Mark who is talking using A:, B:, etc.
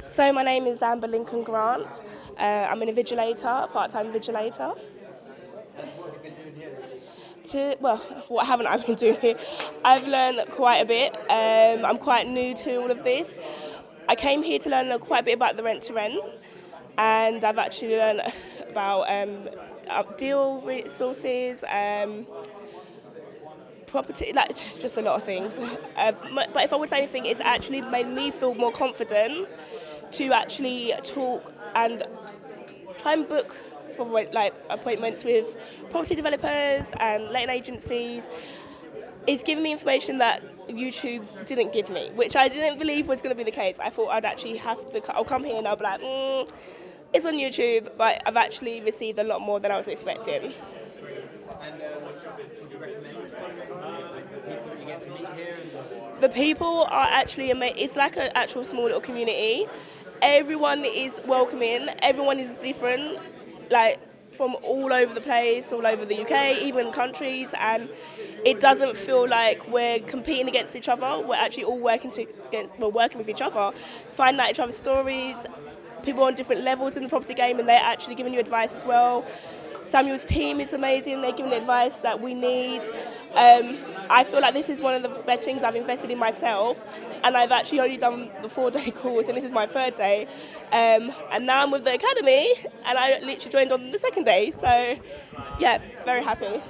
A: So my name is Amber Lincoln Grant. I'm an invigilator, a part-time invigilator. Well, what haven't I been doing here? I've learned quite a bit. I'm quite new to all of this. I came here to learn quite a bit about the rent to rent, and I've actually learned about deal resources, property, like just a lot of things. But if I would say anything, it's actually made me feel more confident to actually talk and try and book for like appointments with property developers and letting agencies. It's given me information that YouTube didn't give me, which I didn't believe was going to be the case. I thought I'd actually I'll come here and I'll be like, it's on YouTube, but I've actually received a lot more than I was expecting.
B: And would you recommend this kind of like the people that you get to meet here?
A: The people are actually amazing. It's like an actual small little community. Everyone is welcoming. Everyone is different, like from all over the place, all over the UK, even countries, and it doesn't feel like we're competing against each other. We're actually all working with each other, finding out each other's stories. People on different levels in the property game, and they're actually giving you advice as well. Samuel's team is amazing. They're giving the advice that we need. I feel like this is one of the best things I've invested in myself, and I've actually only done the 4-day course, and this is my 3rd day. And now I'm with the academy, and I literally joined on the 2nd day. So, yeah, very happy.